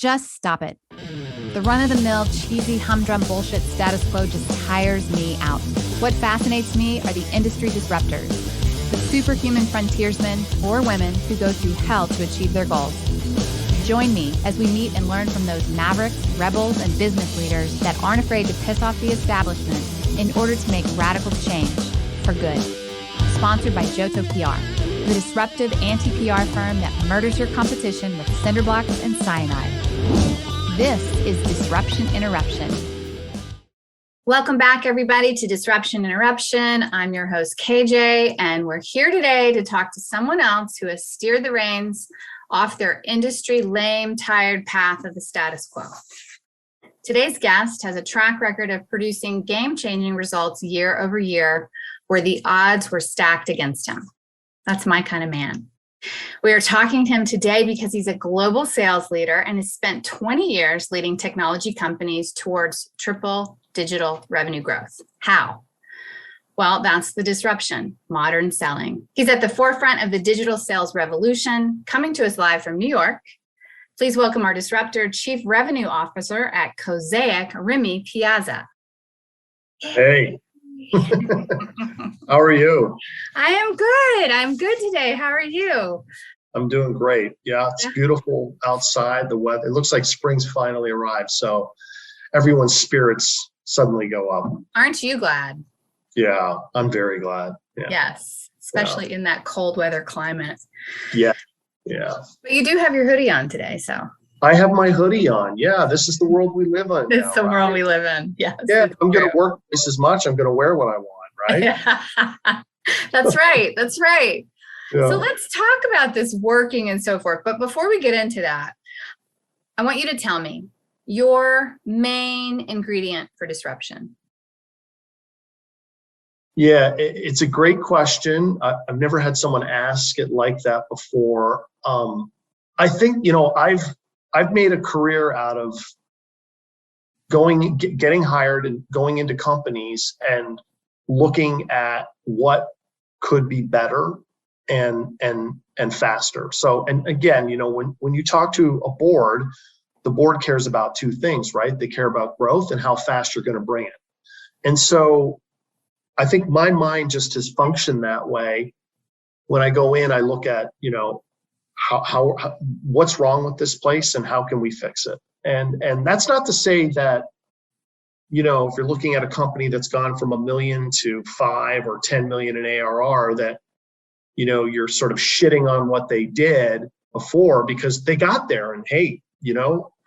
Just stop it. The run-of-the-mill, cheesy, humdrum bullshit status quo just tires me out. What fascinates me are the industry disruptors, the superhuman frontiersmen or women who go through hell to achieve their goals. Join me as we meet and learn from those mavericks, rebels, and business leaders that aren't afraid to piss off the establishment in order to make radical change for good. Sponsored by Johto PR, the disruptive anti-PR firm that murders your competition with cinder blocks and cyanide. This is Disruption Interruption. Welcome back, everybody, to Disruption Interruption. I'm your host, KJ, and we're here today to talk to someone else who has steered the reins off their industry lame, tired path of the status quo. Today's guest has a track record of producing game-changing results year over year where the odds were stacked against him. That's my kind of man. We are talking to him today because he's a global sales leader and has spent 20 years leading technology companies towards triple digital revenue growth. How? Well, that's the disruption, modern selling. He's at the forefront of the digital sales revolution, coming to us live from New York. Please welcome our disruptor, Chief Revenue Officer at Cosaic, Remy Piazza. Hey. How are you? I am good. I'm good today. How are you? I'm doing great. Yeah, it's beautiful outside. The weather, it looks like spring's finally arrived. So everyone's spirits suddenly go up. Aren't you glad? Yeah, I'm very glad. Yeah. Yes, especially in that cold weather climate. Yeah, yeah. But you do have your hoodie on today, so. I have my hoodie on. Yeah, this is the world we live in. It's the world we live in. Yes. Yeah, if I'm going to work twice as much, I'm going to wear what I want, right? That's right. That's right. Yeah. So let's talk about this working and so forth. But before we get into that, I want you to tell me your main ingredient for disruption. Yeah, it's a great question. I've never had someone ask it like that before. I think, I've made a career out of getting hired and going into companies and looking at what could be better and faster. So, and again, when you talk to a board, the board cares about two things, right? They care about growth and how fast you're going to bring it. And so I think my mind just has functioned that way. When I go in, I look at, how what's wrong with this place and how can we fix it? And that's not to say that, if you're looking at a company that's gone from $1 million to 5 or 10 million in ARR, that, you're sort of shitting on what they did before because they got there and hey,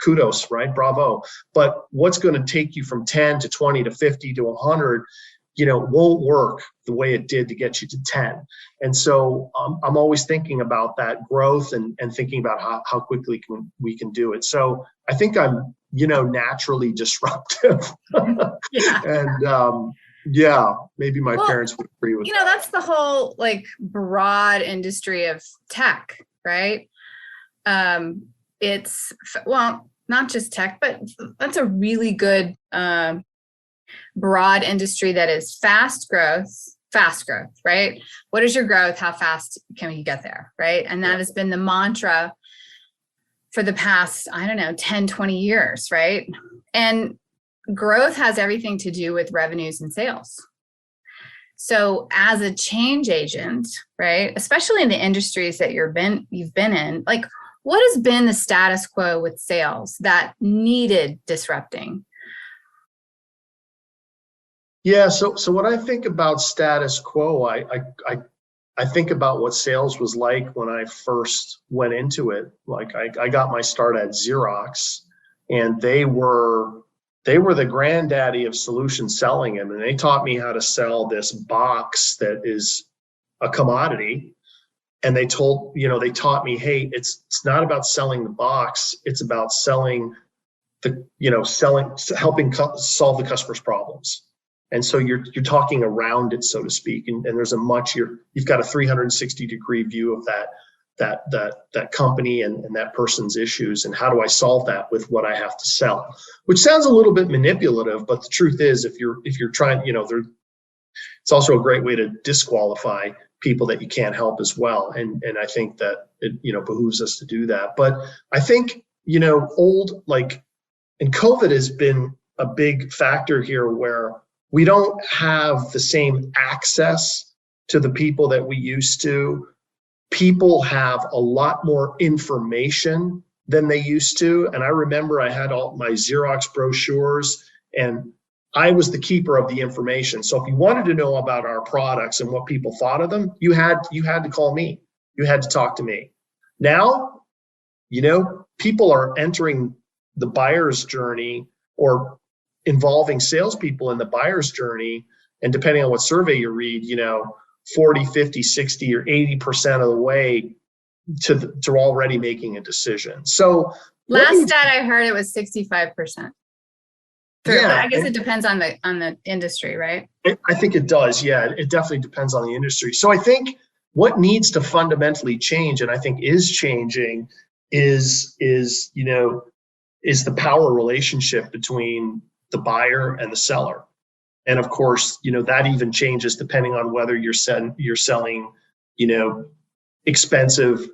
kudos, right? Bravo. But what's going to take you from 10 to 20 to 50 to 100, won't work the way it did to get you to 10. And so I'm always thinking about that growth and thinking about how quickly we can do it. So I think I'm, naturally disruptive. Yeah. And maybe my parents would agree with that. That's the whole broad industry of tech, right? It's, not just tech, but that's a really good broad industry that is fast growth, right? What is your growth? How fast can you get there, right? And that has been the mantra for the past, 10, 20 years, right? And growth has everything to do with revenues and sales. So as a change agent, right, especially in the industries that you've been in, what has been the status quo with sales that needed disrupting? Yeah, so when I think about status quo, I think about what sales was like when I first went into it. I got my start at Xerox, and they were the granddaddy of solution selling, and they taught me how to sell this box that is a commodity. And they taught me, hey, it's not about selling the box, it's about selling helping solve the customer's problems. And so you're talking around it, so to speak, and there's you've got a 360-degree view of that company and that person's issues, and how do I solve that with what I have to sell? Which sounds a little bit manipulative, but the truth is, if you're trying, it's also a great way to disqualify people that you can't help as well. And I think that it behooves us to do that. But I think and COVID has been a big factor here where we don't have the same access to the people that we used to. People have a lot more information than they used to. And I remember I had all my Xerox brochures, and I was the keeper of the information. So if you wanted to know about our products and what people thought of them, you had to call me. You had to talk to me. Now, people are entering the buyer's journey or involving salespeople in the buyer's journey. And depending on what survey you read, 40, 50, 60, or 80% of the way to already making a decision. So last stat I heard, it was 65%. Yeah, but I guess it depends on the industry, right? I think it does. Yeah, it definitely depends on the industry. So I think what needs to fundamentally change, and I think is changing, is the power relationship between the buyer and the seller. And of course, that even changes depending on whether you're selling, expensive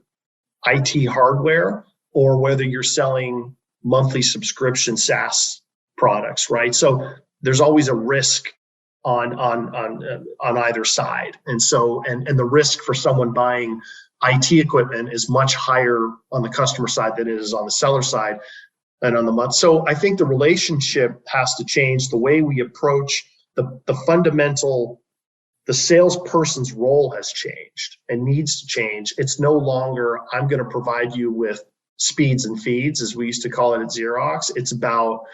IT hardware or whether you're selling monthly subscription SaaS products, right? So there's always a risk on either side. And so, and the risk for someone buying IT equipment is much higher on the customer side than it is on the seller side and on the month. So I think the relationship has to change. The way we approach the fundamental, the salesperson's role has changed and needs to change. It's no longer, I'm going to provide you with speeds and feeds, as we used to call it at Xerox. It's about,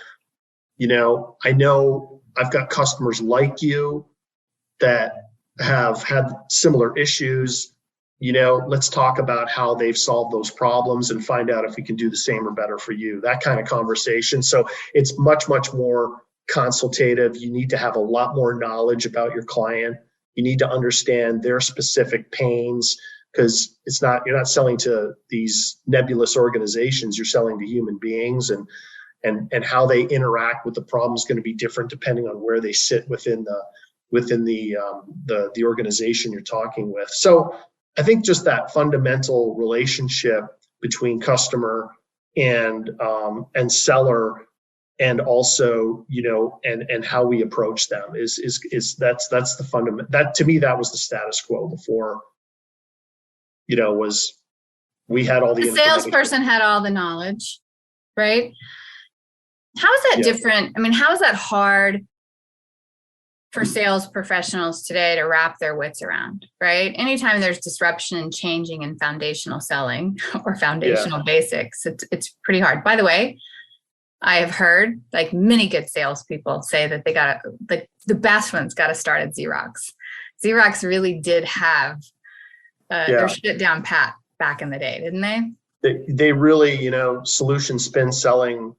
I know I've got customers like you that have had similar issues. Let's talk about how they've solved those problems and find out if we can do the same or better for you, that kind of conversation. So it's much, much more consultative. You need to have a lot more knowledge about your client. You need to understand their specific pains, because you're not selling to these nebulous organizations. You're selling to human beings, and how they interact with the problem is going to be different depending on where they sit within the organization you're talking with. So I think just that fundamental relationship between customer and seller, and also, and how we approach them is that's the fundament. That, to me, that was the status quo before, was we had all the salesperson had all the knowledge, right? How is that different? I mean, how is that hard for sales professionals today to wrap their wits around, right? Anytime there's disruption and changing in foundational selling or foundational basics, it's pretty hard. By the way, I have heard many good salespeople say that the best ones got to start at Xerox. Xerox really did have their shit down pat back in the day, didn't they? They really, solution spin selling.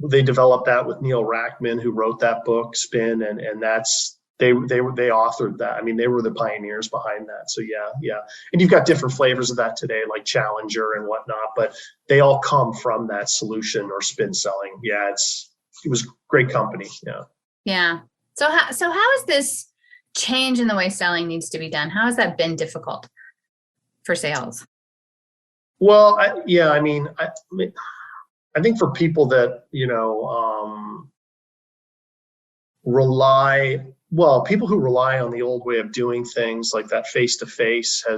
They developed that with Neil Rackman, who wrote that book, Spin, and that's they authored that. I mean, they were the pioneers behind that. So yeah. And you've got different flavors of that today, like Challenger and whatnot, but they all come from that solution or spin selling. Yeah, it was great company. Yeah. So how is this change in the way selling needs to be done? How has that been difficult for sales? Well, I think for people that, people who rely on the old way of doing things, like that face-to-face, I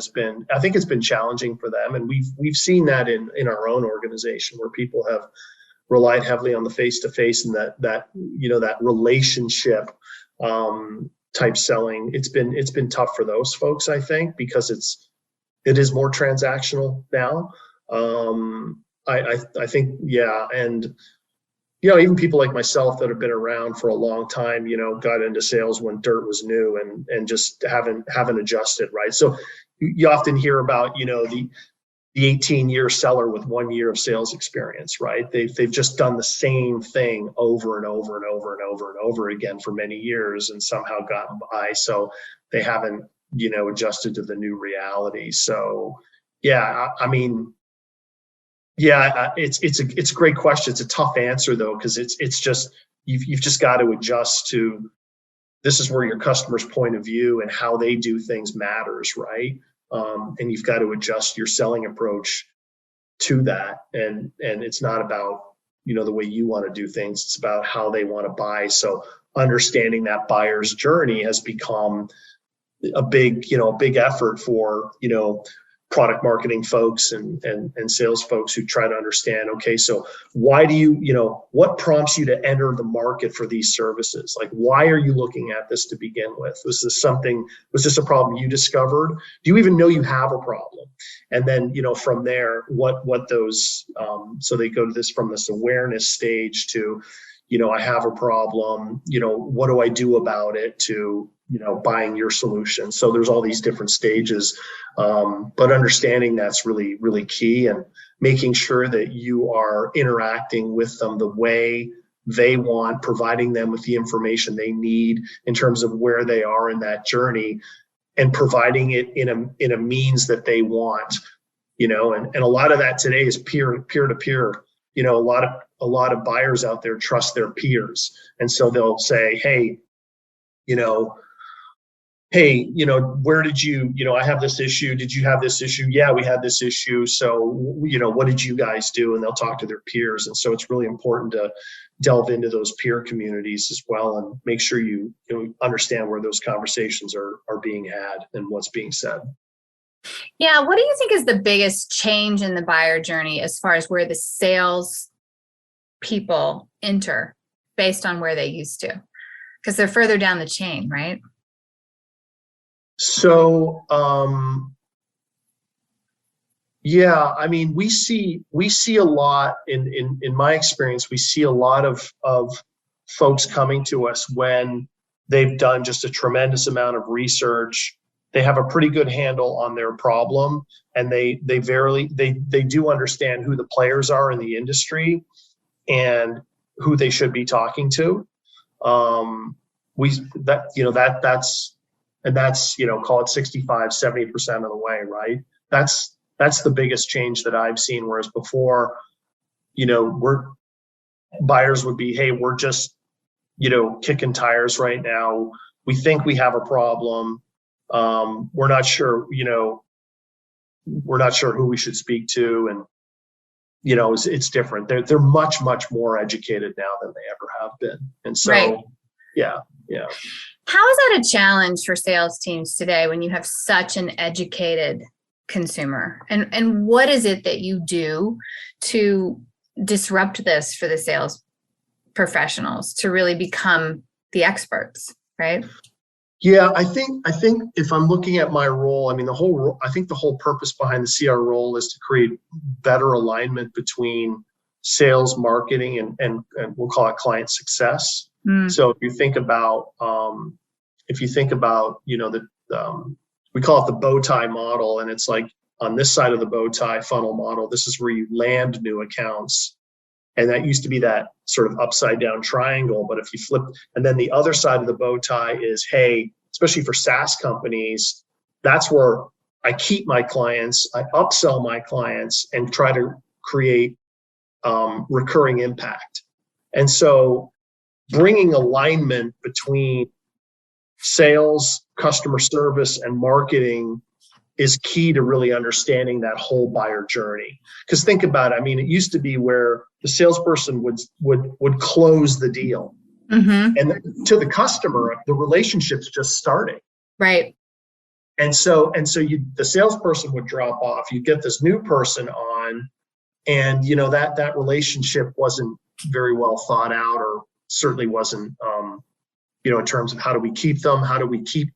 think it's been challenging for them. And we've seen that in our own organization, where people have relied heavily on the face-to-face and that relationship type selling. It's been tough for those folks, I think, because it is more transactional now. I think, and even people like myself that have been around for a long time, got into sales when dirt was new and just haven't adjusted, right? So you often hear about, the 18-year seller with 1 year of sales experience, right? They've just done the same thing over and over and over and over and over again for many years and somehow gotten by. So they haven't, adjusted to the new reality. So it's a great question. It's a tough answer though, because it's just you've just got to adjust to, this is where your customer's point of view and how they do things matters, right? And you've got to adjust your selling approach to that. And it's not about, the way you want to do things. It's about how they want to buy. So understanding that buyer's journey has become a big effort for, product marketing folks and sales folks who try to understand, okay, so why do what prompts you to enter the market for these services? Like, why are you looking at this to begin with? Was this a problem you discovered? Do you even know you have a problem? And then, from there, what those, so they go to this from this awareness stage to, I have a problem, what do I do about it, to, buying your solution. So there's all these different stages, but understanding that's really, really key, and making sure that you are interacting with them the way they want, providing them with the information they need in terms of where they are in that journey, and providing it in a means that they want, and a lot of that today is peer to peer. A lot of buyers out there trust their peers. And so they'll say, hey, where did you, I have this issue. Did you have this issue? Yeah, we had this issue. So, what did you guys do? And they'll talk to their peers. And so it's really important to delve into those peer communities as well, and make sure you understand where those conversations are being had and what's being said. Yeah. What do you think is the biggest change in the buyer journey as far as where the sales people enter based on where they used to? Because they're further down the chain, right? So, yeah, I mean, we see a lot in my experience. We see a lot of folks coming to us when they've done just a tremendous amount of research. They have a pretty good handle on their problem, and they do understand who the players are in the industry and who they should be talking to. That's call it 65-70% of the way, right? That's the biggest change that I've seen. Whereas before, buyers would be, hey, we're just, kicking tires right now. We think we have a problem. We're not sure, who we should speak to. And, it's different. They're much, much more educated now than they ever have been. And so, right. Yeah. How is that a challenge for sales teams today when you have such an educated consumer? And what is it that you do to disrupt this for the sales professionals to really become the experts, right? Yeah, I think if I'm looking at my role, I mean, I think the whole purpose behind the CR role is to create better alignment between sales, marketing, and we'll call it client success. So if you think about, we call it the bow tie model, and it's like on this side of the bow tie funnel model, this is where you land new accounts. And that used to be that sort of upside down triangle. But if you flip, and then the other side of the bow tie is, hey, especially for SaaS companies, that's where I keep my clients, I upsell my clients, and try to create recurring impact. And so bringing alignment between sales, customer service, and marketing is key to really understanding that whole buyer journey. Because think about it. I mean, it used to be where the salesperson would close the deal, and to the customer, the relationship's just starting. Right. And so the salesperson would drop off. You get this new person on, and that relationship wasn't very well thought out, or certainly wasn't, in terms of how do we keep them, how do we keep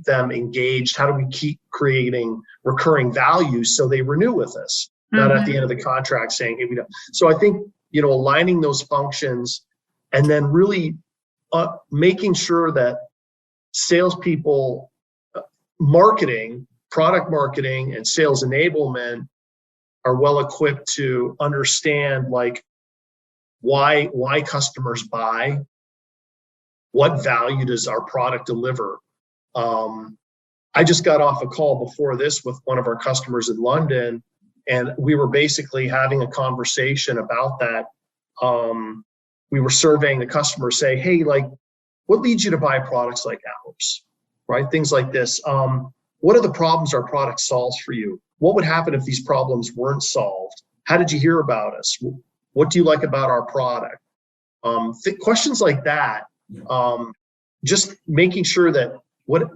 them engaged, how do we keep creating recurring value so they renew with us, not at the end of the contract saying, hey, we don't. So I think aligning those functions, and then really making sure that salespeople, marketing, product marketing, and sales enablement are well equipped to understand like why customers buy, what value does our product deliver. I just got off a call before this with one of our customers in London, and we were basically having a conversation about that. We were surveying the customers, say, hey, like, what leads you to buy products like ours, right? Things like this. what are the problems our product solves for you? What would happen if these problems weren't solved? How did you hear about us? What do you like about our product? Questions like that. Just making sure that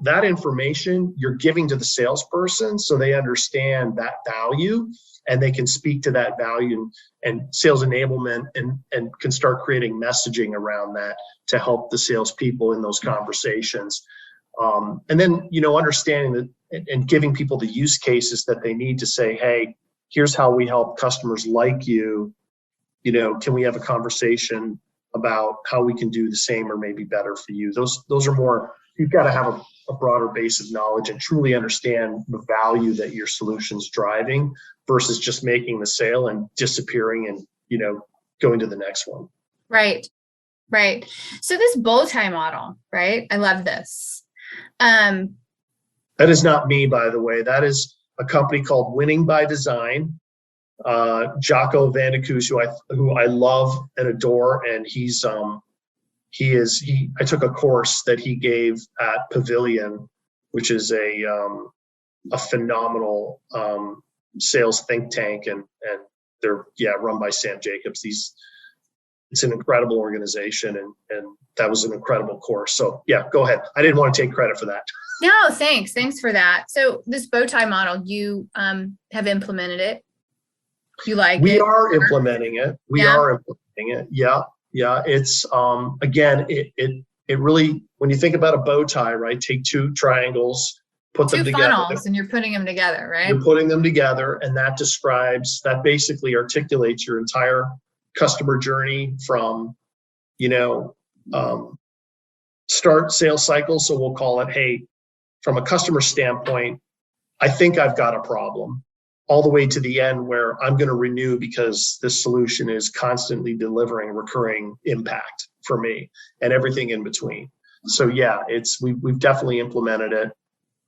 that information you're giving to the salesperson so they understand that value and they can speak to that value and sales enablement and can start creating messaging around that to help the salespeople in those conversations. And then, understanding that and giving people the use cases that they need to say, hey, here's how we help customers like you. Can we have a conversation about how we can do the same or maybe better for you? Those are more, you've got to have a broader base of knowledge and truly understand the value that your solution's driving versus just making the sale and disappearing and, going to the next one. Right. So this bow tie model, right? I love this. That is not me, by the way. That is a company called Winning by Design. Jocko Van de Koos, who I love and adore, and I took a course that he gave at Pavilion, which is a phenomenal sales think tank, and they're run by Sam Jacobs. It's an incredible organization, and that was an incredible course. So go ahead. I didn't want to take credit for that. No, thanks for that. So this bow tie model, you have implemented it. You like it? We are implementing it. Yeah. It's again, it really, when you think about a bow tie, right? Take two triangles, put them together. Two funnels, and you're putting them together, right? You're putting them together, and that basically articulates your entire customer journey from, start sales cycle. So we'll call it, hey, from a customer standpoint, I think I've got a problem, all the way to the end where I'm going to renew because this solution is constantly delivering recurring impact for me, and everything in between. So we've definitely implemented it,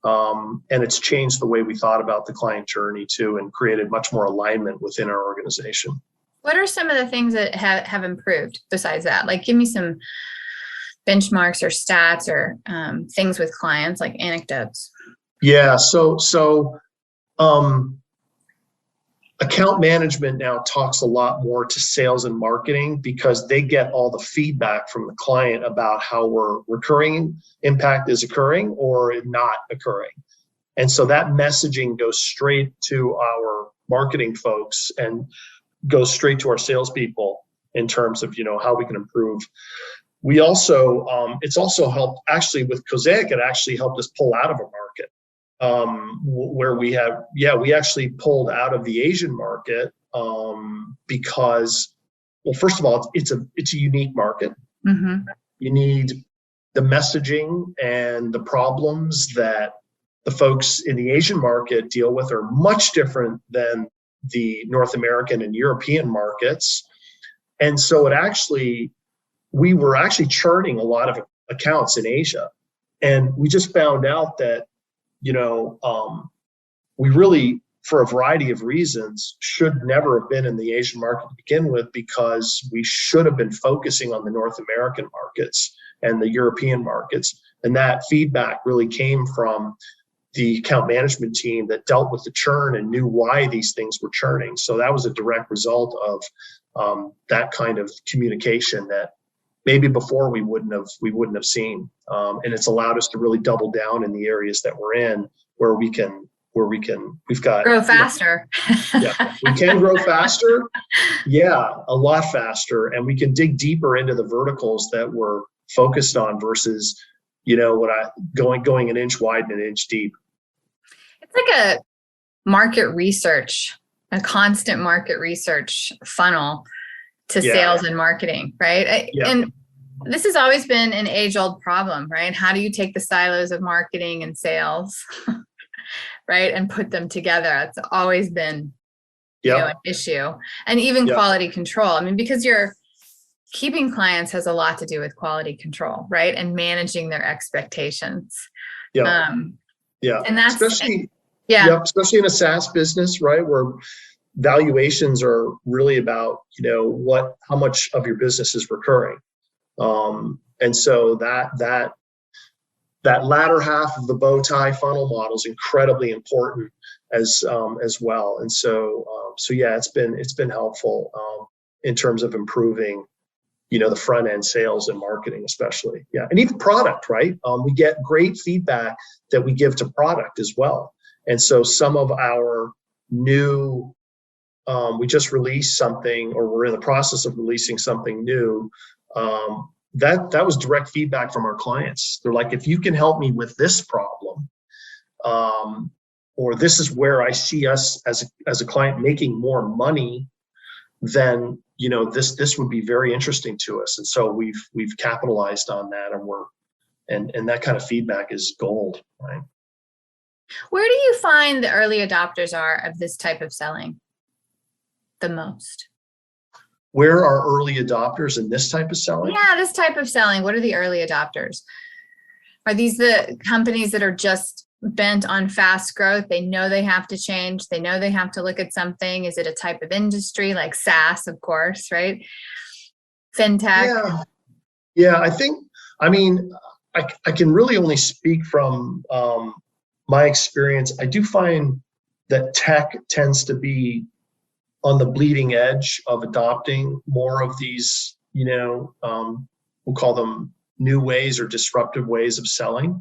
and it's changed the way we thought about the client journey too, and created much more alignment within our organization. What are some of the things that have improved besides that? Like, give me some benchmarks or stats or things with clients, like anecdotes. Yeah. So account management now talks a lot more to sales and marketing because they get all the feedback from the client about how recurring impact is occurring or not occurring. And so that messaging goes straight to our marketing folks and goes straight to our salespeople in terms of, how we can improve. We also, it's also helped actually with Cosaic, it actually helped us pull out of a market. Where we actually pulled out of the Asian market because, well, first of all, it's a unique market. Mm-hmm. You need the messaging, and the problems that the folks in the Asian market deal with are much different than the North American and European markets. And so we were actually churning a lot of accounts in Asia, and we just found out that we really, for a variety of reasons, should never have been in the Asian market to begin with, because we should have been focusing on the North American markets and the European markets. And that feedback really came from the account management team that dealt with the churn and knew why these things were churning. So that was a direct result of that kind of communication that maybe before we wouldn't have seen, and it's allowed us to really double down in the areas that we're in, where we've got grow faster. We can grow faster, a lot faster, and we can dig deeper into the verticals that we're focused on versus, going an inch wide and an inch deep. It's like a constant market research funnel to sales and marketing, right? And this has always been an age-old problem, right? How do you take the silos of marketing and sales, right, and put them together? It's always been an issue. And even quality control. I mean, because you're keeping clients has a lot to do with quality control, right? And managing their expectations. And that's especially in a SaaS business, right, where valuations are really about, how much of your business is recurring. And so that that latter half of the bow tie funnel model is incredibly important as well. And so yeah, it's been helpful in terms of improving, the front end sales and marketing, especially. Yeah, and even product, right? We get great feedback that we give to product as well. And so some of our new, we just released something, or we're in the process of releasing something new. That was direct feedback from our clients. They're like, if you can help me with this problem, or this is where I see us as a client making more money, then this would be very interesting to us. And so we've capitalized on that, and that kind of feedback is gold, right? Where do you find the early adopters are of this type of selling the most? Where are early adopters in this type of selling? Yeah, this type of selling. What are the early adopters? Are these the companies that are just bent on fast growth? They know they have to change. They know they have to look at something. Is it a type of industry like SaaS, of course, right? Fintech. Yeah. I can really only speak from my experience. I do find that tech tends to be on the bleeding edge of adopting more of these, we'll call them new ways or disruptive ways of selling,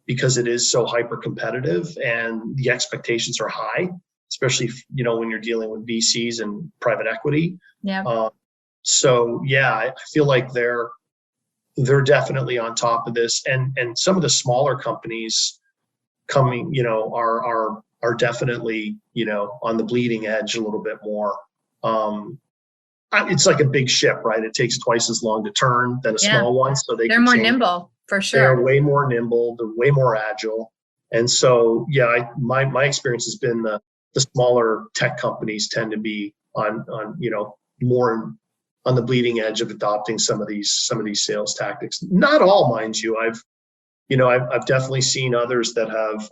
because it is so hyper competitive and the expectations are high, especially when you're dealing with VCs and private equity. Yeah. So yeah, I feel like they're definitely on top of this, and some of the smaller companies coming, are definitely, on the bleeding edge a little bit more. It's like a big ship, right? It takes twice as long to turn than a small one. So they're more nimble, for sure. They're way more nimble. They're way more agile. And so, yeah, my experience has been the smaller tech companies tend to be on more on the bleeding edge of adopting some of these sales tactics. Not all, mind you. I've definitely seen others that have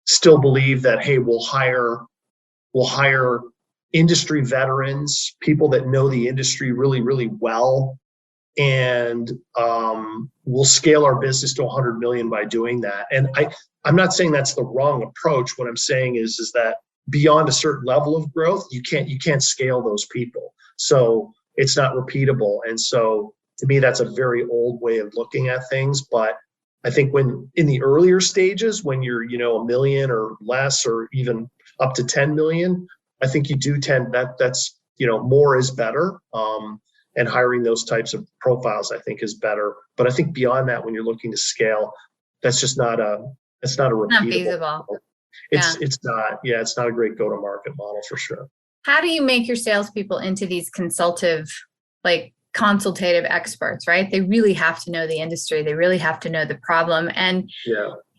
still believe that, hey, we'll hire industry veterans, people that know the industry really, really well, and we'll scale our business to 100 million by doing that. And I'm not saying that's the wrong approach. What I'm saying is that beyond a certain level of growth, you can't scale those people. So it's not repeatable. And so to me, that's a very old way of looking at things. But I think when in the earlier stages, when you're, $1 million or less, or even up to 10 million, I think you do that's more is better. And hiring those types of profiles, I think, is better. But I think beyond that, when you're looking to scale, that's just not a repeatable. Not feasible. It's not a great go-to-market model for sure. How do you make your salespeople into these consultative experts, right? They really have to know the industry. They really have to know the problem. And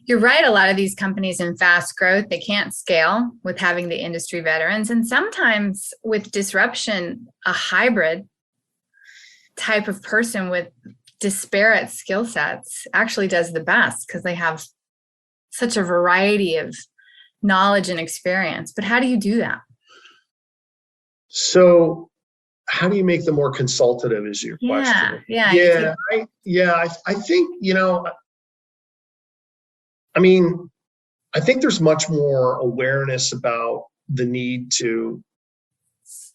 you're right, a lot of these companies in fast growth, they can't scale with having the industry veterans. And sometimes with disruption, a hybrid type of person with disparate skill sets actually does the best, because they have such a variety of knowledge and experience. But how do you do that? So how do you make them more consultative is your question. I think, I think there's much more awareness about the need to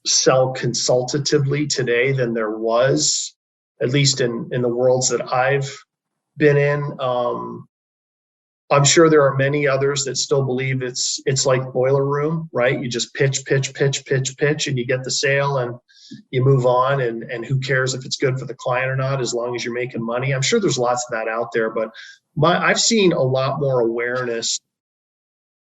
sell consultatively today than there was, at least in the worlds that I've been in. I'm sure there are many others that still believe it's like boiler room, right? You just pitch, and you get the sale and you move on, and who cares if it's good for the client or not, as long as you're making money. I'm sure there's lots of that out there, but I've seen a lot more awareness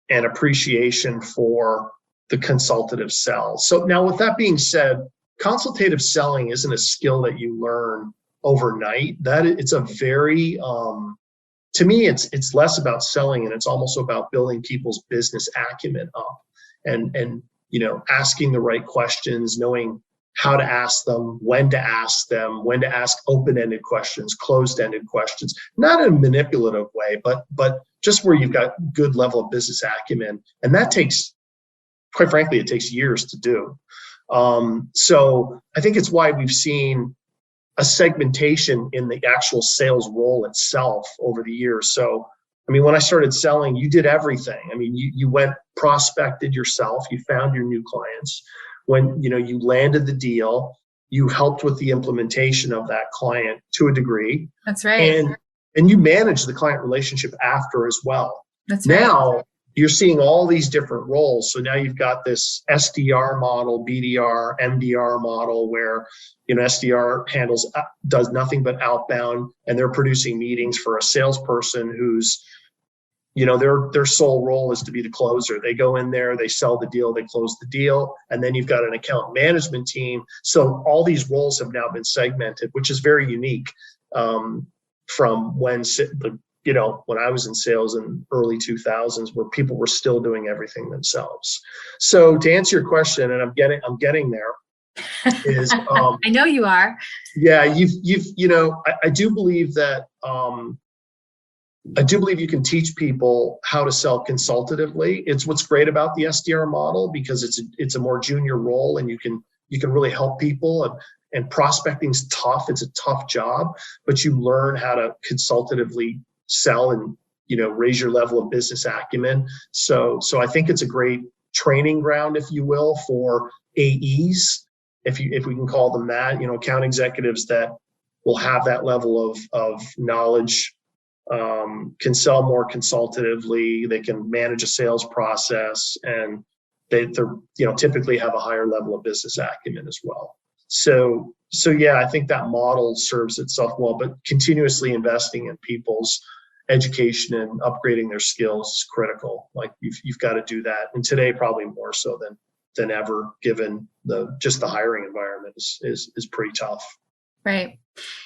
and appreciation for the consultative sell. So now, with that being said, consultative selling isn't a skill that you learn overnight. It's a very to me, it's less about selling, and it's almost about building people's business acumen up, and asking the right questions, knowing how to ask them, when to ask open-ended questions, closed-ended questions, not in a manipulative way, but just where you've got good level of business acumen. And that takes, quite frankly, it takes years to do. So I think it's why we've seen a segmentation in the actual sales role itself over the years. So, I mean, when I started selling, you did everything. I mean, you went prospected yourself, you found your new clients. When, you landed the deal, you helped with the implementation of that client to a degree. That's right. And you manage the client relationship after as well. That's right. Now you're seeing all these different roles. So now you've got this SDR model, BDR, MDR model where, SDR does nothing but outbound, and they're producing meetings for a salesperson who's, their sole role is to be the closer. They go in there, they sell the deal, they close the deal, and then you've got an account management team. So all these roles have now been segmented, which is very unique from when I was in sales in early 2000s, where people were still doing everything themselves. So to answer your question, and I'm getting there, is I know you are. Yeah, I do believe that. I do believe you can teach people how to sell consultatively. It's what's great about the SDR model, because it's a more junior role, and you can really help people. And prospecting's tough. It's a tough job, but you learn how to consultatively sell and raise your level of business acumen. So I think it's a great training ground, if you will, for AEs, if we can call them that. Account executives that will have that level of knowledge. Can sell more consultatively. They can manage a sales process, and they're typically have a higher level of business acumen as well. So yeah, I think that model serves itself well, but continuously investing in people's education and upgrading their skills is critical. Like you've got to do that, and today probably more so than ever, given the hiring environment is pretty tough. Right.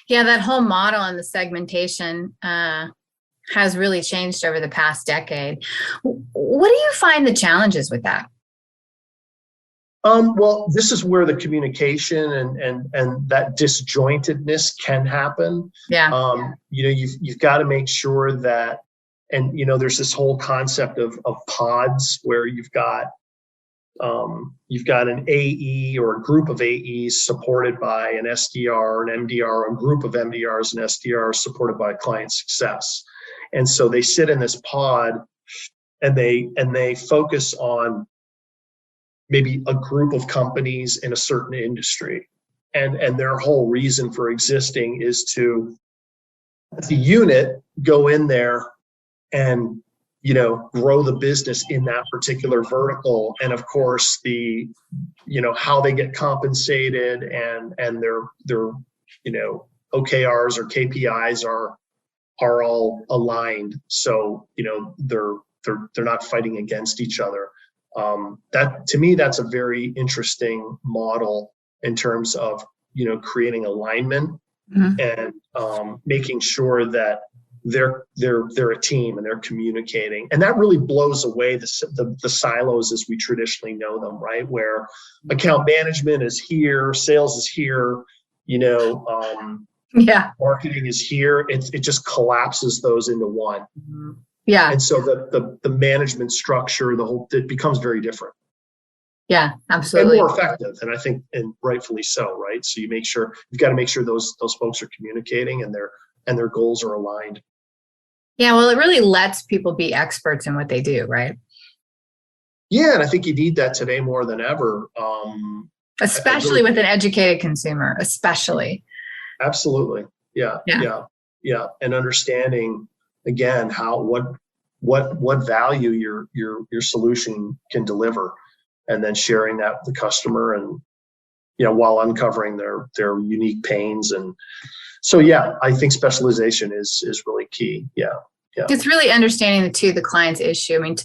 Yeah, that whole model and the segmentation has really changed over the past decade. What do you find the challenges with that? Well, this is where the communication and that disjointedness can happen. Yeah. You've got to make sure that, and there's this whole concept of pods where you've got an AE or a group of AEs supported by an SDR, an MDR, a group of MDRs and SDRs supported by client success. And so they sit in this pod, and they focus on maybe a group of companies in a certain industry. And their whole reason for existing is to, as a unit, go in there and grow the business in that particular vertical. And of course, the how they get compensated and their OKRs or KPIs are all aligned. So they're not fighting against each other. That, to me, that's a very interesting model in terms of creating alignment. Mm-hmm. And making sure that they're a team and they're communicating, and that really blows away the silos as we traditionally know them, right? Where account management is here, sales is here, marketing is here. It just collapses those into one. Yeah. And so the management structure, it becomes very different. Yeah, absolutely. And more effective, and I think, and rightfully so, right? So you've got to make sure those folks are communicating and their goals are aligned. Yeah, well, it really lets people be experts in what they do, right? Yeah, and I think you need that today more than ever. Especially with an educated consumer, especially. Absolutely. Yeah. And understanding, again, what value your solution can deliver, and then sharing that with the customer, and while uncovering their unique pains. And so, yeah, I think specialization is really key. Yeah. It's really understanding the client's issue. I mean,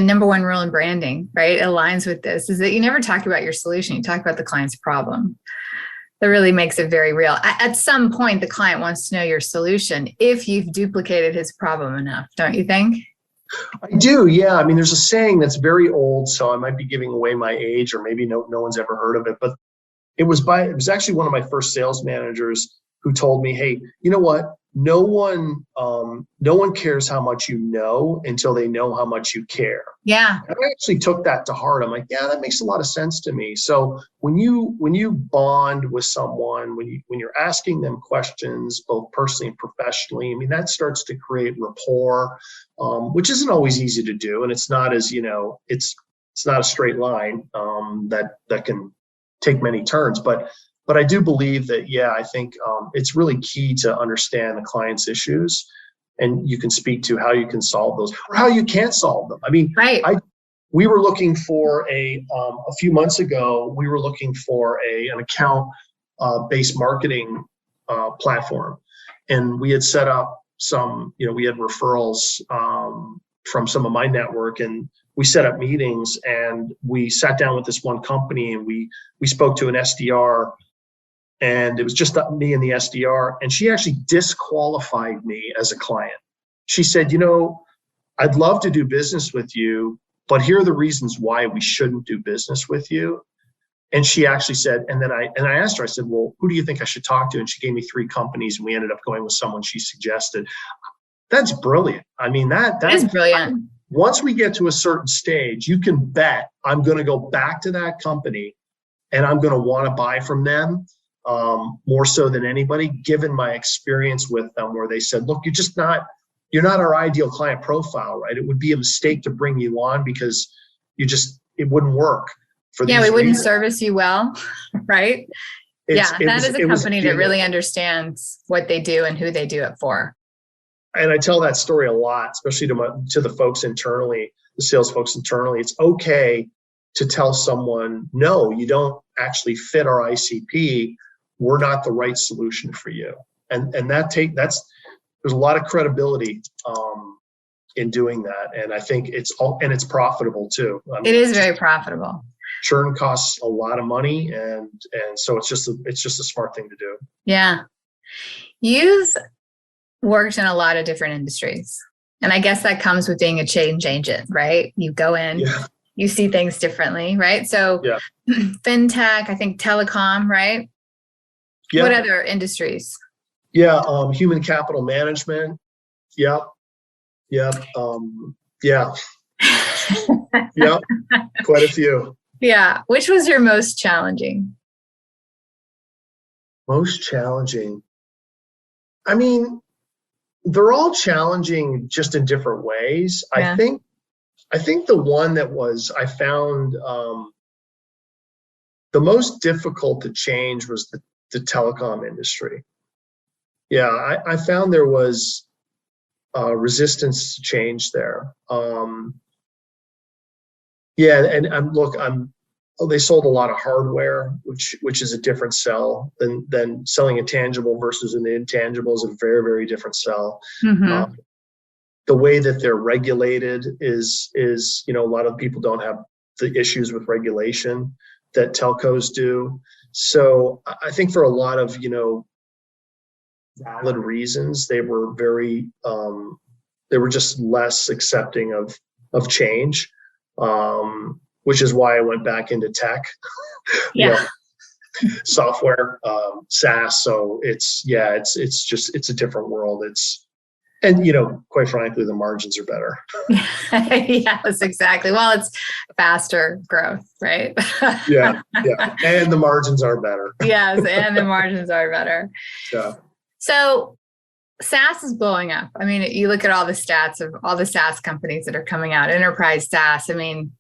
number one rule in branding, right? It aligns with this, is that you never talk about your solution. You talk about the client's problem. That really makes it very real. At some point, the client wants to know your solution if you've duplicated his problem enough, don't you think? I do, yeah. I mean, there's a saying that's very old, so I might be giving away my age, or maybe no one's ever heard of it, but it was actually one of my first sales managers who told me, hey, you know what? no one cares how much you know until they know how much you care. Yeah. And I actually took that to heart. I'm like, yeah, that makes a lot of sense to me. So when you bond with someone, when you're asking them questions, both personally and professionally, I mean, that starts to create rapport, which isn't always easy to do. And it's not as, it's not a straight line that can take many turns. But I do believe that, yeah, I think it's really key to understand the client's issues, and you can speak to how you can solve those or how you can't solve them. I mean, Right. We were looking for a few months ago, we were looking for an account based marketing platform. And we had set up some, we had referrals from some of my network, and we set up meetings, and we sat down with this one company, and we spoke to an SDR. And it was just me and the SDR, and she actually disqualified me as a client. She said, I'd love to do business with you, but here are the reasons why we shouldn't do business with you. And she actually said, and then I asked her, I said, well, who do you think I should talk to? And she gave me 3 companies, and we ended up going with someone she suggested. That's brilliant. I mean, that is brilliant. Once we get to a certain stage, you can bet I'm going to go back to that company, and I'm going to want to buy from them. More so than anybody, given my experience with them, where they said, look, you're not our ideal client profile, right? It would be a mistake to bring you on because it wouldn't work for these we wouldn't reasons. Service you well, right? That is a company that really understands what they do and who they do it for. And I tell that story a lot, especially to the folks internally, the sales folks internally. It's okay to tell someone, no, you don't actually fit our ICP. We're not the right solution for you. And there's a lot of credibility in doing that. And I think it's profitable too. I mean, it is very profitable. Churn costs a lot of money. And so it's just a smart thing to do. Yeah. You've worked in a lot of different industries. And I guess that comes with being a change agent, right? You go in, you see things differently, right? So fintech, I think telecom, right? Yeah. What other industries? Yeah, human capital management. Yep. Yeah. Yep. Quite a few. Yeah. Which was your most challenging? Most challenging. I mean, they're all challenging just in different ways. Yeah. I think the one that I found the most difficult to change was the telecom industry. Yeah, I found there was resistance to change there. They sold a lot of hardware, which is a different sell than selling a tangible versus an intangible is a very, very different sell. Mm-hmm. The way that they're regulated is a lot of people don't have the issues with regulation that telcos do. So I think for a lot of valid reasons, they were just less accepting of change, which is why I went back into tech, software, SaaS. So it's a different world. Quite frankly, the margins are better. Yes, exactly. Well, it's faster growth, right? Yeah. And the margins are better. Yes, and the margins are better. Yeah. So SaaS is blowing up. I mean, you look at all the stats of all the SaaS companies that are coming out, enterprise SaaS. I mean,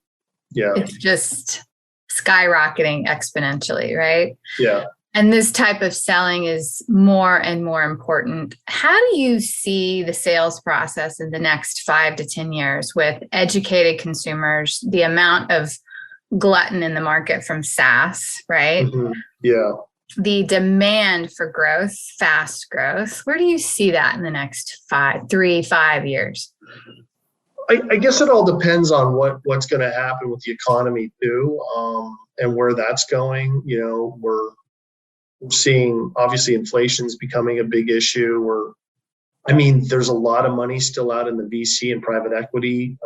it's just skyrocketing exponentially, right? Yeah. And this type of selling is more and more important. How do you see the sales process in the next 5 to 10 years with educated consumers, the amount of glutton in the market from SaaS, right? Mm-hmm. Yeah. The demand for growth, fast growth. Where do you see that in the next 5 years? I guess it all depends on what's going to happen with the economy too, and where that's going. We're seeing obviously inflation's becoming a big issue. There's a lot of money still out in the VC and private equity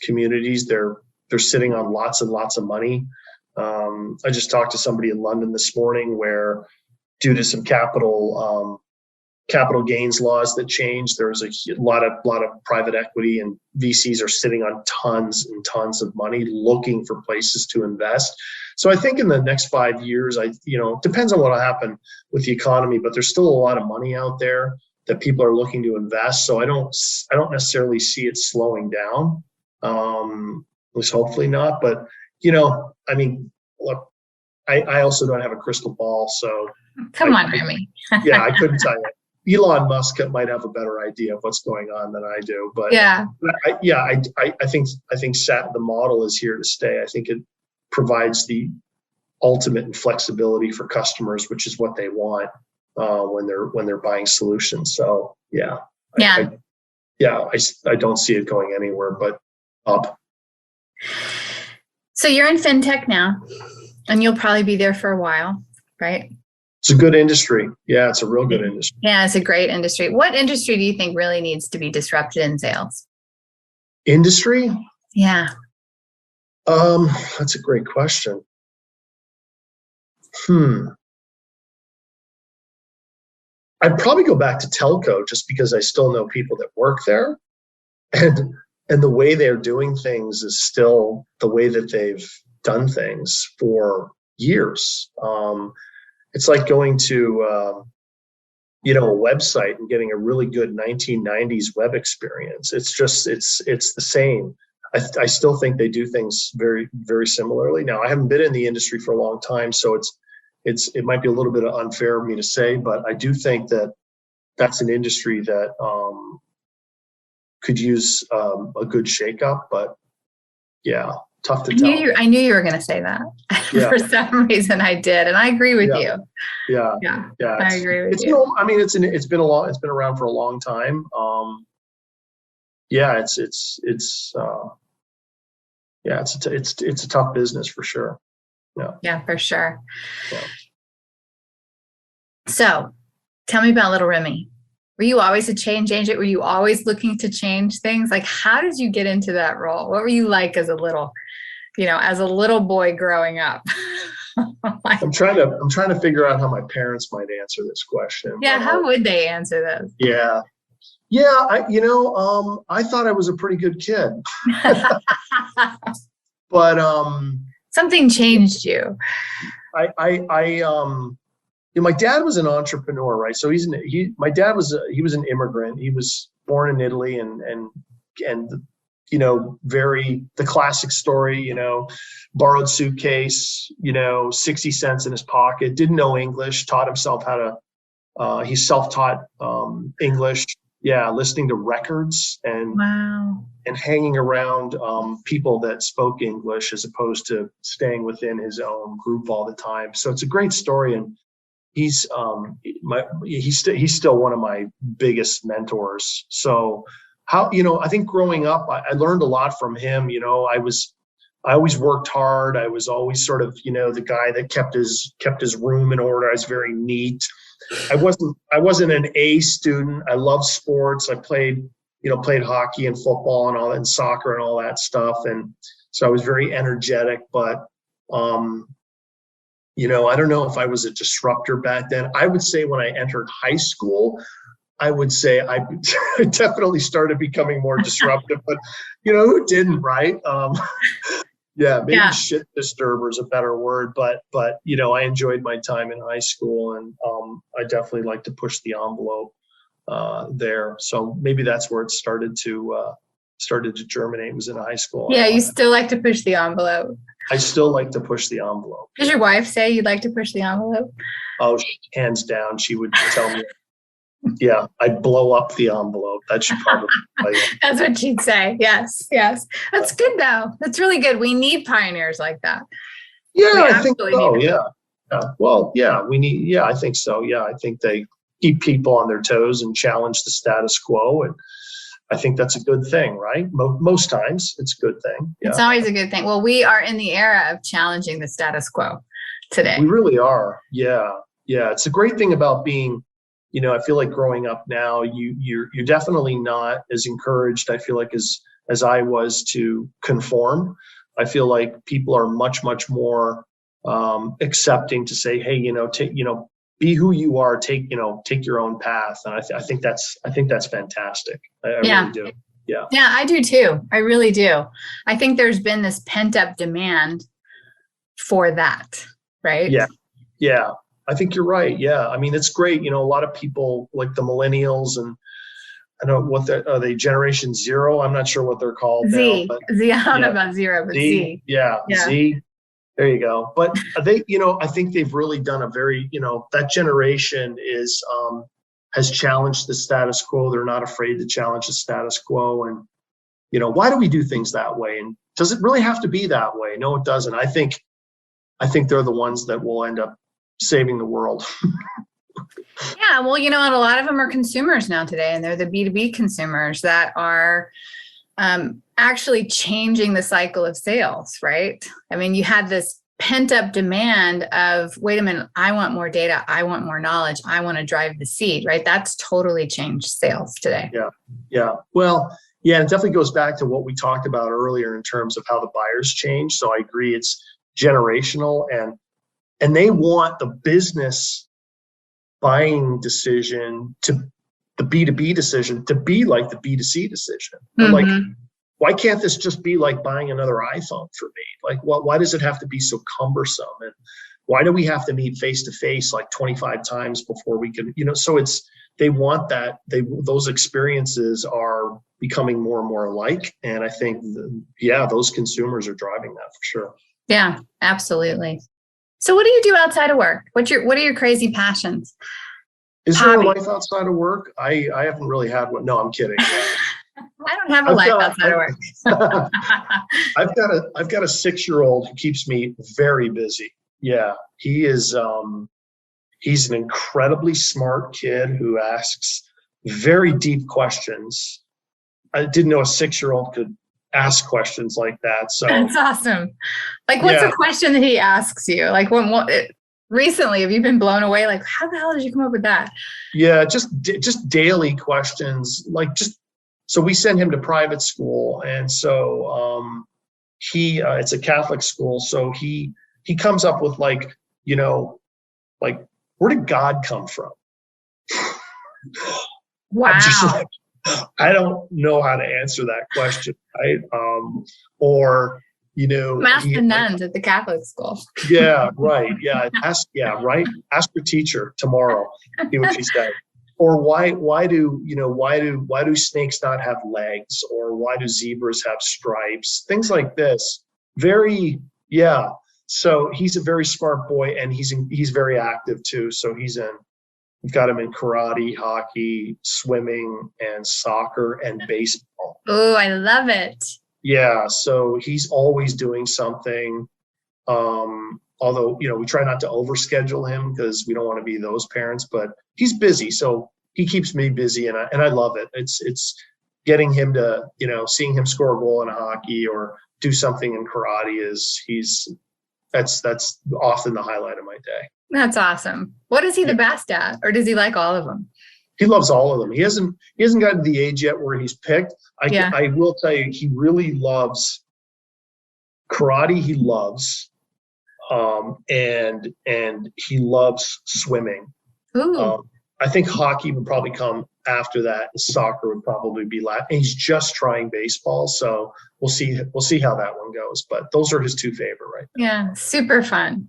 communities. They're sitting on lots and lots of money. I just talked to somebody in London this morning where, due to some capital capital gains laws that changed. There's a lot of private equity, and VCs are sitting on tons and tons of money looking for places to invest. So I think in the next 5 years, it depends on what will happen with the economy, but there's still a lot of money out there that people are looking to invest. So I don't necessarily see it slowing down. At least hopefully not. But look, I also don't have a crystal ball, so come on, Remy. Yeah, I couldn't tell you. Elon Musk might have a better idea of what's going on than I do, but yeah, I think the model is here to stay. I think it provides the ultimate flexibility for customers, which is what they want when they're buying solutions. So I don't see it going anywhere but up. So you're in fintech now, and you'll probably be there for a while, right? It's a good industry. Yeah, it's a real good industry. Yeah, it's a great industry. What industry do you think really needs to be disrupted in sales? Industry? Yeah. That's a great question. I'd probably go back to telco just because I still know people that work there, and the way they're doing things is still the way that they've done things for years. It's like going to a website and getting a really good 1990s web experience. It's the same. I still think they do things very, very similarly. Now, I haven't been in the industry for a long time, so it might be a little bit unfair of me to say, but I do think that that's an industry that could use a good shakeup. But yeah, tough to tell. I knew you were going to say that. Yeah. For some reason, I did, and I agree with you. Yeah. I agree with you. It's been around for a long time. It's a tough business for sure. Yeah, for sure. Yeah. So, tell me about little Remy. Were you always a change agent? Were you always looking to change things? Like, how did you get into that role? What were you like as a little boy growing up? I'm trying to figure out how my parents might answer this question. Yeah, how would they answer this? Yeah. I thought I was a pretty good kid, but something changed you. My dad was an entrepreneur, right? So my dad was an immigrant. He was born in Italy, and the classic story, borrowed suitcase, 60 cents in his pocket, didn't know English, taught himself he self-taught English. Yeah, listening to records and hanging around people that spoke English as opposed to staying within his own group all the time. So it's a great story, and he's still one of my biggest mentors. So I think growing up, I learned a lot from him. I always worked hard. I was always sort of, the guy that kept his room in order. I was very neat. I wasn't an A student. I loved sports. I played hockey and football and all that, and soccer and all that stuff. And so I was very energetic, but, I don't know if I was a disruptor back then. I would say when I entered high school, I would say I definitely started becoming more disruptive, but who didn't, right? Maybe shit disturber is a better word, but I enjoyed my time in high school, and I definitely like to push the envelope there. So maybe that's where it started to germinate, was in high school. Yeah, you still like to push the envelope. I still like to push the envelope. Does your wife say you'd like to push the envelope? Oh, hands down, she would tell me. Yeah, I'd blow up the envelope. That should probably. That's what she'd say. Yes. That's good though. That's really good. We need pioneers like that. Yeah, I think so. Yeah. Well, yeah, we need. Yeah, I think so. Yeah, I think they keep people on their toes and challenge the status quo, and I think that's a good thing, right? Most times, it's a good thing. Yeah. It's always a good thing. Well, we are in the era of challenging the status quo today. We really are. Yeah. It's a great thing about being. I feel like growing up now, you're definitely not as encouraged, I feel like, as I was, to conform. I feel like people are much more accepting to say, hey, be who you are, take your own path. And I think that's fantastic. I really do. Yeah. Yeah, I do too. I really do. I think there's been this pent up demand for that, right? Yeah. Yeah. I think you're right. Yeah. I mean, it's great. A lot of people like the millennials, and I don't know are they Generation Zero? I'm not sure what they're called Z. now. But Z. I don't know about zero, but Z. Yeah. Z. There you go. But they, I think they've really done a very, that generation has challenged the status quo. They're not afraid to challenge the status quo. And, why do we do things that way? And does it really have to be that way? No, it doesn't. I think they're the ones that will end up saving the world. Yeah, well, and a lot of them are consumers now today, and they're the B2B consumers that are actually changing the cycle of sales, right? I mean, you had this pent up demand of, wait a minute, I want more data, I want more knowledge, I want to drive the seat, right? That's totally changed sales today. Yeah. Well, yeah, it definitely goes back to what we talked about earlier in terms of how the buyers change. So I agree, it's generational, and they want the business buying decision to the B2B decision to be like the B2C decision. Mm-hmm. Like, why can't this just be like buying another iPhone for me? Like, why does it have to be so cumbersome? And why do we have to meet face to face like 25 times before we can, so they want that, those experiences are becoming more and more alike. And I think, those consumers are driving that for sure. Yeah, absolutely. So what do you do outside of work? What are your crazy passions? Is there a life outside of work? I haven't really had one. No, I'm kidding. I don't have a life outside of work. I've got a 6-year-old who keeps me very busy. Yeah, he is. He's an incredibly smart kid who asks very deep questions. I didn't know a 6-year-old could ask questions like that. So that's awesome. Like, what's a question that he asks you? Like, recently, have you been blown away? Like, how the hell did you come up with that? Yeah, just daily questions. Like, so we send him to private school, and so it's a Catholic school. So he comes up with like, where did God come from? Wow. I'm just like, I don't know how to answer that question, right? Ask the nuns at the Catholic school. Yeah, right. Yeah, ask your teacher tomorrow. See what she said. Or why do snakes not have legs? Or why do zebras have stripes? Things like this. So he's a very smart boy, and he's very active too. So we've got him in karate, hockey, swimming, and soccer and baseball. Oh, I love it. Yeah, so he's always doing something. Although, we try not to overschedule him because we don't want to be those parents, but he's busy. So he keeps me busy, and I love it. It's getting him to, seeing him score a goal in hockey or do something in karate that's often the highlight of my day. That's awesome. What is he the best at, or does he like all of them? He loves all of them. He hasn't gotten to the age yet where he's picked. I will tell you, he really loves karate. He loves, and he loves swimming. Ooh. I think hockey would probably come after that. Soccer would probably be last. And he's just trying baseball, so we'll see how that one goes. But those are his two favorite right now. Yeah, super fun.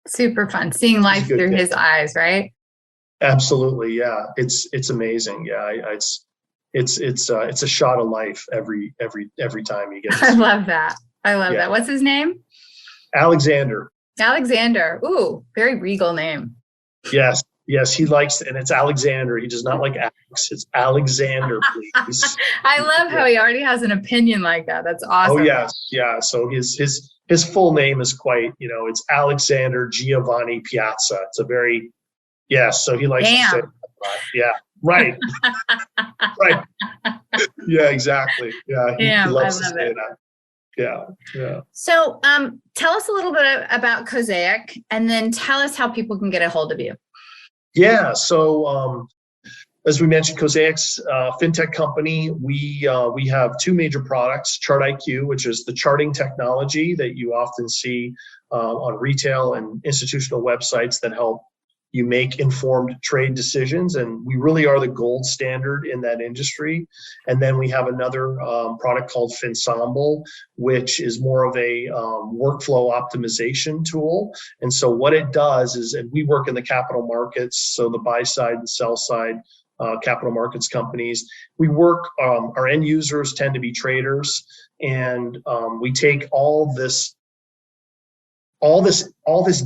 Super fun. Seeing life through his eyes, right? Absolutely, yeah. It's amazing. Yeah, it's a shot of life every time he gets. I love that. That. What's his name? Alexander. Alexander. Ooh, very regal name. Yes, he likes it, and it's Alexander. He does not like Alex. It's Alexander, please. I love how he already has an opinion like that. That's awesome. Oh yes, yeah. So his full name is quite, it's Alexander Giovanni Piazza. It's a very, so he likes to say that. Yeah, right. Right. Yeah, exactly. Yeah, he loves to say that. Yeah. So tell us a little bit about Cosaic, and then tell us how people can get a hold of you. Yeah, so as we mentioned, Cosaic's fintech company. We have two major products: Chart IQ, which is the charting technology that you often see on retail and institutional websites that help you make informed trade decisions, and we really are the gold standard in that industry. And then we have another product called Finsamble, which is more of a workflow optimization tool. And so what it does is, and we work in the capital markets, so the buy side and sell side capital markets companies. We work, our end users tend to be traders, and we take all this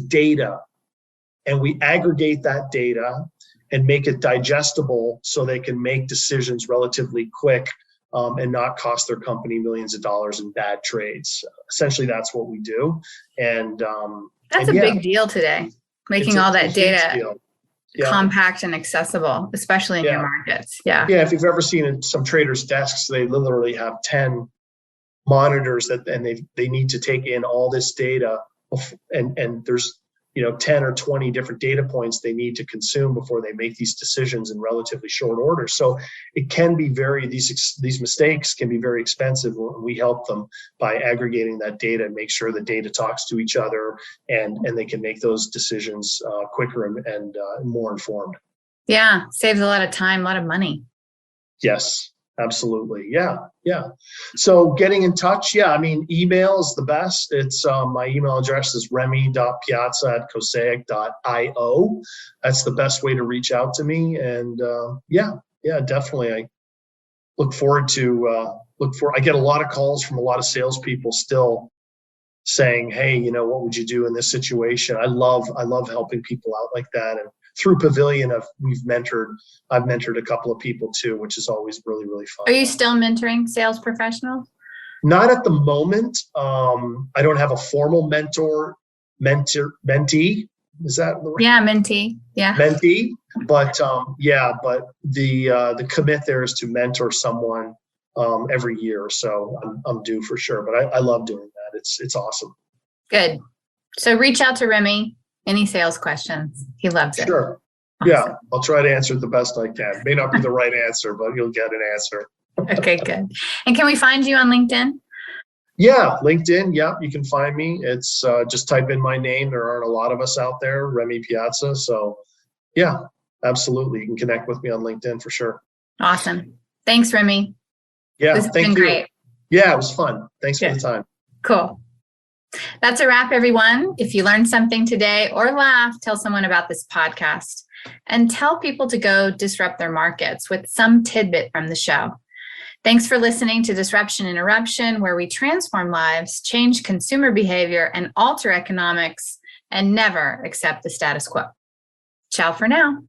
data, and we aggregate that data and make it digestible so they can make decisions relatively quick and not cost their company millions of dollars in bad trades. Essentially, that's what we do. And that's a big deal today, making all that data compact and accessible, especially in your markets. Yeah. If you've ever seen some traders' desks, they literally have 10 monitors and they need to take in all this data, and there's 10 or 20 different data points they need to consume before they make these decisions in relatively short order. So it can be these mistakes can be very expensive. We help them by aggregating that data and make sure the data talks to each other, and they can make those decisions quicker and more informed. Yeah, saves a lot of time, a lot of money. Yes. Absolutely. Yeah. So getting in touch. Email is the best. It's my email address is remy.piazza@cosaic.io. That's the best way to reach out to me. And definitely. I look forward to I get a lot of calls from a lot of salespeople still saying, hey, what would you do in this situation? I love helping people out like that. And through Pavilion, I've mentored a couple of people too, which is always really, really fun. Are you still mentoring sales professionals? Not at the moment. I don't have a formal mentee. Is that the right? Yeah, mentee. Yeah. Mentee. But the commit there is to mentor someone every year. So I'm due for sure. But I love doing that. It's awesome. Good. So reach out to Remy. Any sales questions? He loves it. Sure. Awesome. Yeah, I'll try to answer it the best I can. May not be the right answer, but you'll get an answer. Okay, good. And can we find you on LinkedIn? Yeah, LinkedIn. Yeah, you can find me. It's just type in my name. There aren't a lot of us out there, Remy Piazza. So yeah, absolutely. You can connect with me on LinkedIn for sure. Awesome. Thanks, Remy. Yeah, this has been great. Yeah, it was fun. Thanks for the time. Cool. That's a wrap, everyone. If you learned something today or laughed, tell someone about this podcast and tell people to go disrupt their markets with some tidbit from the show. Thanks for listening to Disruption Interruption, where we transform lives, change consumer behavior, and alter economics, and never accept the status quo. Ciao for now.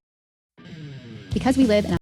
Because we live in a